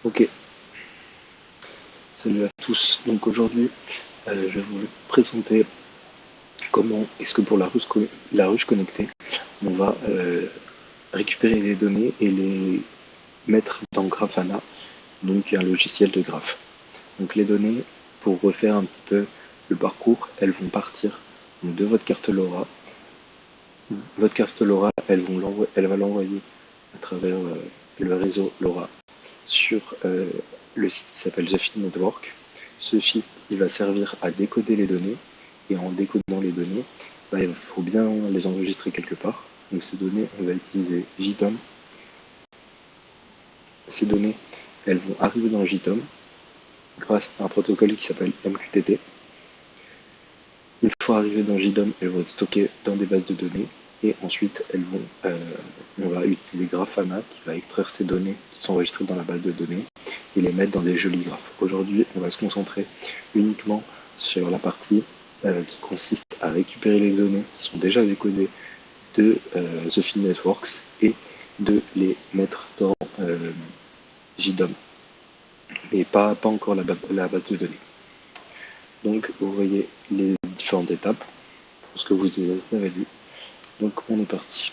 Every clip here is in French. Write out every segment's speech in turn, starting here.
Ok, salut à tous. Donc aujourd'hui, je vais vous présenter comment est-ce que pour la ruche connectée, on va récupérer les données et les mettre dans Grafana, donc un logiciel de graphe. Donc les données, pour refaire un petit peu le parcours, elles vont partir de votre carte LoRa. Votre carte LoRa, elle va l'envoyer à travers le réseau LoRa sur le site qui s'appelle The Feed Network. Ce site, il va servir à décoder les données, et en décodant les données, il faut bien les enregistrer quelque part. Donc ces données, on va utiliser JDOM. Ces données, elles vont arriver dans JDOM grâce à un protocole qui s'appelle MQTT. Une fois arrivées dans JDOM, elles vont être stockées dans des bases de données, et ensuite on va utiliser Grafana qui va extraire ces données qui sont enregistrées dans la base de données et les mettre dans des jolis graphes. Aujourd'hui, on va se concentrer uniquement sur la partie qui consiste à récupérer les données qui sont déjà décodées de The Feed Networks et de les mettre dans JDOM, mais pas encore la base de données. Donc vous voyez les différentes étapes pour ce que vous avez vu. Donc on est parti.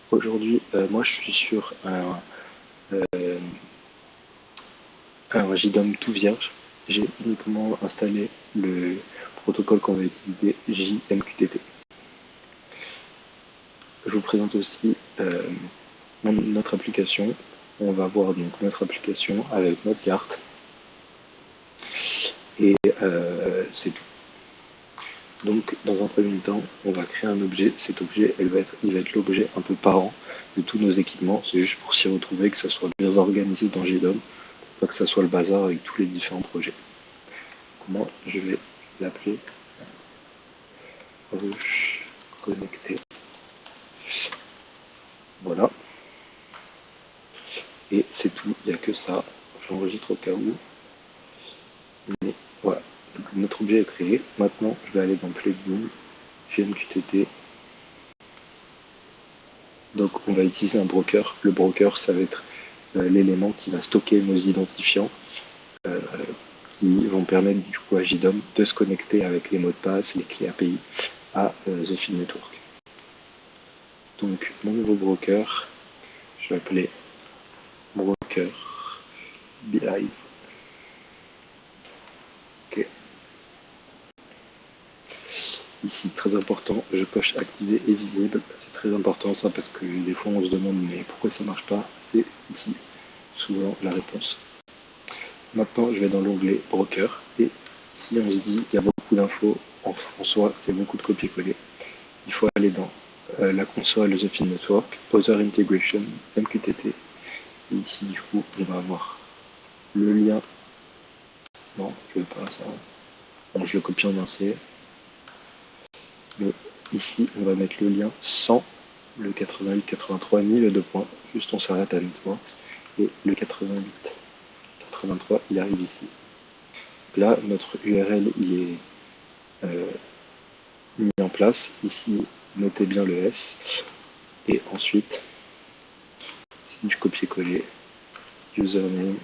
Aujourd'hui, moi je suis sur un JDOM tout vierge. J'ai uniquement installé le protocole qu'on va utiliser, JMQTT. Je vous présente aussi notre application. On va voir donc notre application avec notre carte. Et c'est tout. Donc dans un premier temps, on va créer un objet. Cet objet, il va être l'objet un peu parent de tous nos équipements. C'est juste pour s'y retrouver, que ça soit bien organisé dans JDOM, pas que ça soit le bazar avec tous les différents projets. Moi, je vais l'appeler ruche connectée. Voilà. Et c'est tout, il n'y a que ça. J'enregistre au cas où. Mais voilà. Donc, notre objet est créé. Maintenant, je vais aller dans Plugin, JMQTT. Donc, on va utiliser un broker. Le broker, ça va être l'élément qui va stocker nos identifiants qui vont permettre du coup à JDOM de se connecter avec les mots de passe, les clés API à The Feed Network. Donc, mon nouveau broker, je vais appeler broker Beehive. Ok. Ici, très important, je coche activé et visible. C'est très important ça parce que des fois on se demande mais pourquoi ça marche pas. C'est ici souvent la réponse. Maintenant, je vais dans l'onglet broker et si on se dit il y a beaucoup d'infos en soi, c'est beaucoup de copier-coller. Il faut aller dans la console The Feed Network, Other Integration, MQTT. Et ici, du coup, on va avoir le lien. Non, je ne veux pas ça. Bon, je le copie en entier. Mais ici, on va mettre le lien sans le 88-83 ni le 2 points. Juste on s'arrête à network. Et le 88-83, il arrive ici. Donc là, notre URL, il est mis en place. Ici, notez bien le S. Et ensuite, c'est du copier-coller. Username,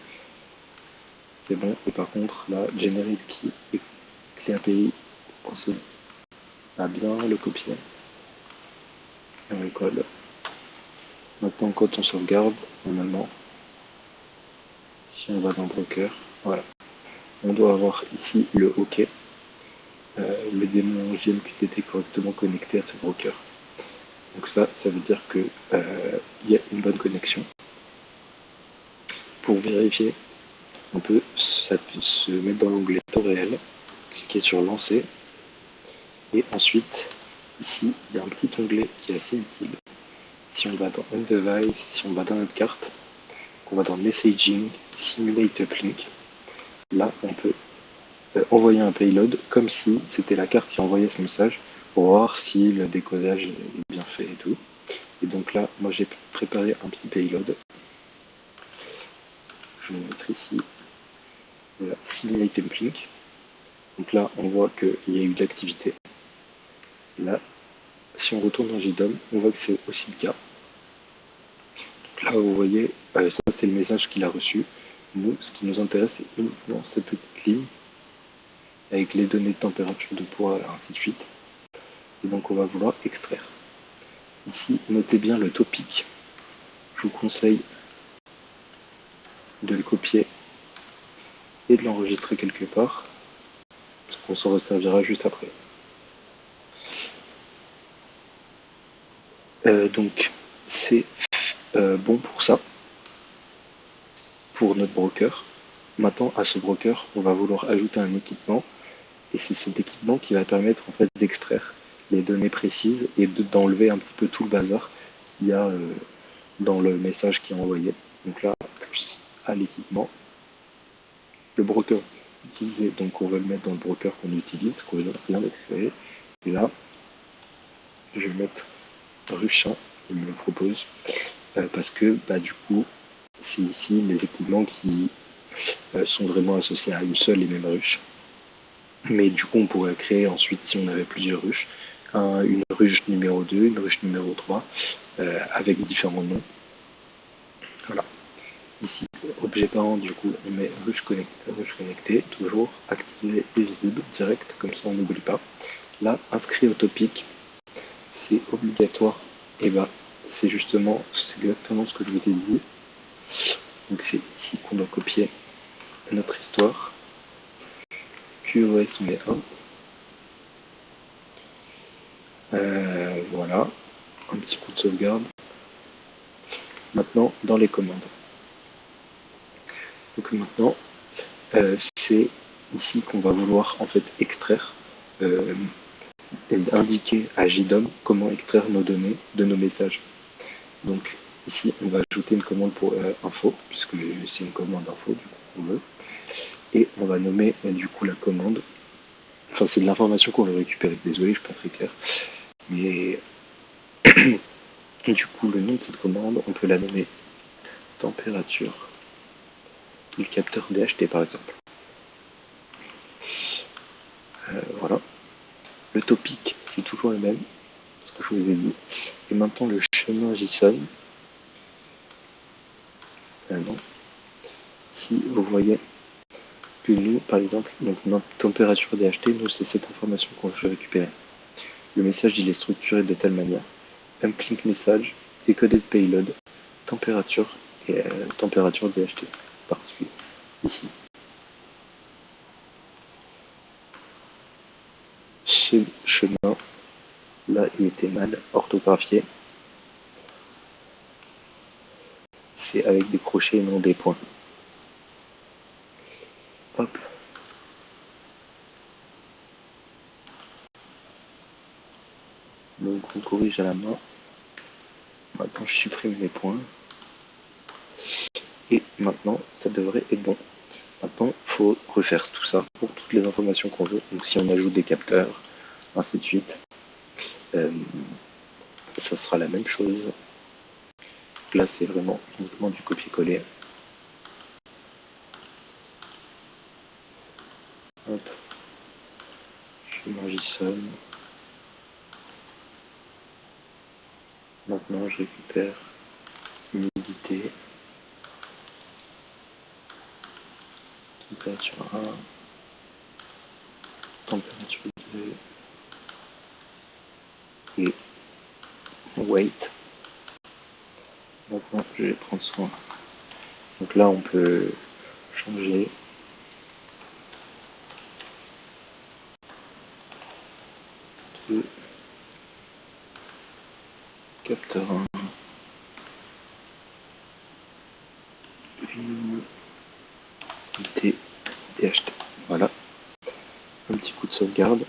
c'est bon. Et par contre, là, generate key et clé API, pensez à bien le copier. Et on le colle. Maintenant, quand on sauvegarde, normalement, si on va dans broker, voilà. On doit avoir ici le OK, le démon JMQTT correctement connecté à ce broker. Donc ça veut dire que il y a une bonne connexion. Pour vérifier, on peut se mettre dans l'onglet temps réel, cliquer sur lancer, et ensuite, ici, il y a un petit onglet qui est assez utile. Si on va dans On-Device, si on va dans notre carte, qu'on va dans Messaging, Simulate Uplink, là, on peut envoyer un payload comme si c'était la carte qui envoyait ce message pour voir si le décodage est bien fait et tout. Et donc là, moi j'ai préparé un petit payload. Je vais le mettre ici. Voilà, Simulate Uplink. Donc là, on voit qu'il y a eu de l'activité. Là, si on retourne dans JDOM, on voit que c'est aussi le cas. Donc Là, vous voyez, ça c'est le message qu'il a reçu. Nous, ce qui nous intéresse, c'est uniquement cette petite ligne avec les données de température, de poids, ainsi de suite. Et donc, on va vouloir extraire. Ici, notez bien le topic. Je vous conseille de le copier et de l'enregistrer quelque part, parce qu'on s'en resservira juste après. Donc, c'est bon pour ça, pour notre broker. Maintenant, à ce broker, on va vouloir ajouter un équipement, et c'est cet équipement qui va permettre en fait d'extraire les données précises et d'enlever un petit peu tout le bazar qu'il y a dans le message qui est envoyé. Donc là, plus à l'équipement, le broker utilisé, donc on va le mettre dans le broker qu'on utilise, qu'on vient de créer. Et là, je vais mettre Ruchin, il me le propose, parce que du coup, c'est ici les équipements qui sont vraiment associés à une seule et même ruche. Mais du coup, on pourrait créer ensuite, si on avait plusieurs ruches, une ruche numéro 2, une ruche numéro 3, avec différents noms. Voilà. Ici, objet parent, du coup, on met ruche connectée, toujours activé et visible, direct, comme ça on n'oublie pas. Là, inscrit au topic, c'est obligatoire. Et c'est justement, c'est exactement ce que je vous ai dit. Donc c'est ici qu'on doit copier notre histoire. QoS, on met 1. Voilà, un petit coup de sauvegarde. Maintenant, dans les commandes. Donc maintenant, c'est ici qu'on va vouloir en fait extraire et indiquer à JDOM comment extraire nos données de nos messages. Donc ici, on va ajouter une commande pour info, puisque c'est une commande info du coup qu'on veut. Et on va nommer du coup la commande. Enfin, c'est de l'information qu'on veut récupérer. Désolé, je suis pas très clair. Mais du coup, le nom de cette commande, on peut la nommer température du capteur DHT par exemple. Voilà. Le topic, c'est toujours le même, ce que je vous ai dit. Et maintenant, le chemin JSON. Non. Si vous voyez que nous, par exemple, donc notre température DHT, nous, c'est cette information qu'on veut récupérer. Le message, il est structuré de telle manière. Uplink message, decoded payload, température et température DHT. Particulier. Ici. Chemin, là, il était mal orthographié. C'est avec des crochets et non des points. Hop. Donc on corrige à la main. Maintenant je supprime les points. Et maintenant ça devrait être bon. Maintenant il faut refaire tout ça pour toutes les informations qu'on veut. Donc si on ajoute des capteurs, ainsi de suite, ça sera la même chose. Là c'est vraiment uniquement du copier-coller. Hop. Je m'enregistre. Maintenant je récupère humidité, température 1, température 2 et weight. Maintenant je vais prendre soin. Donc là on peut changer de capteur 1, unité DHT. Voilà, un petit coup de sauvegarde.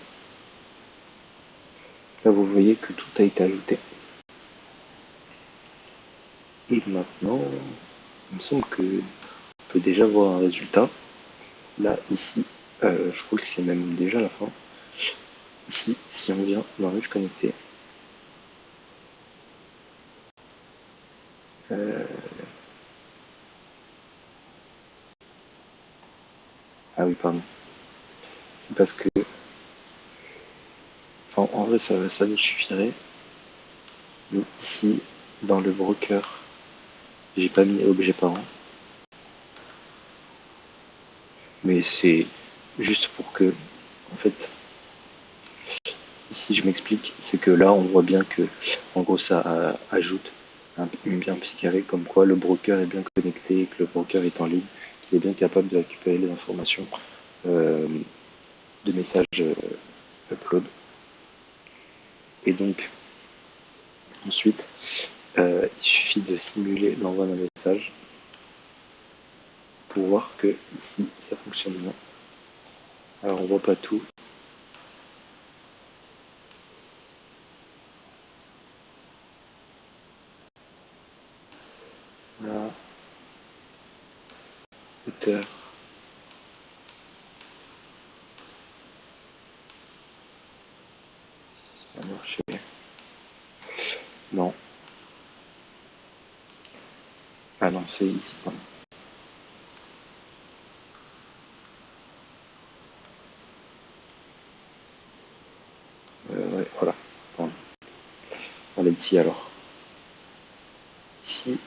Là vous voyez que tout a été ajouté. Et maintenant, il me semble que on peut déjà voir un résultat. Là, ici, je crois que c'est même déjà la fin. Ici, si on vient dans ruche connectée, ah oui, pardon. Parce que, enfin, en vrai, ça nous suffirait. Donc ici, dans le broker, J'ai pas mis objet parent, mais c'est juste pour que, en fait, si je m'explique, c'est que là on voit bien que, en gros, ça ajoute un petit carré comme quoi le broker est bien connecté, que le broker est en ligne, qu'il est bien capable de récupérer les informations euh, de messages upload. Et donc, ensuite, il suffit de simuler l'envoi d'un message pour voir que ici ça fonctionne bien. Alors on voit pas tout. Là, hauteur. Ça a marché. Non. Ah non, c'est ici. Ouais, voilà. Bon. On est ici alors. Ici,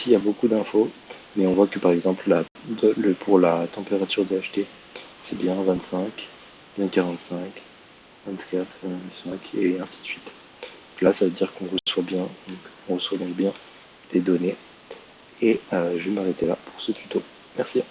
il y a beaucoup d'infos, mais on voit que par exemple, pour la température DHT, c'est bien 25, bien 45, 24, 25 et ainsi de suite. Là, ça veut dire qu'on reçoit bien, donc on reçoit donc bien les données. Et je vais m'arrêter là pour ce tuto. Merci.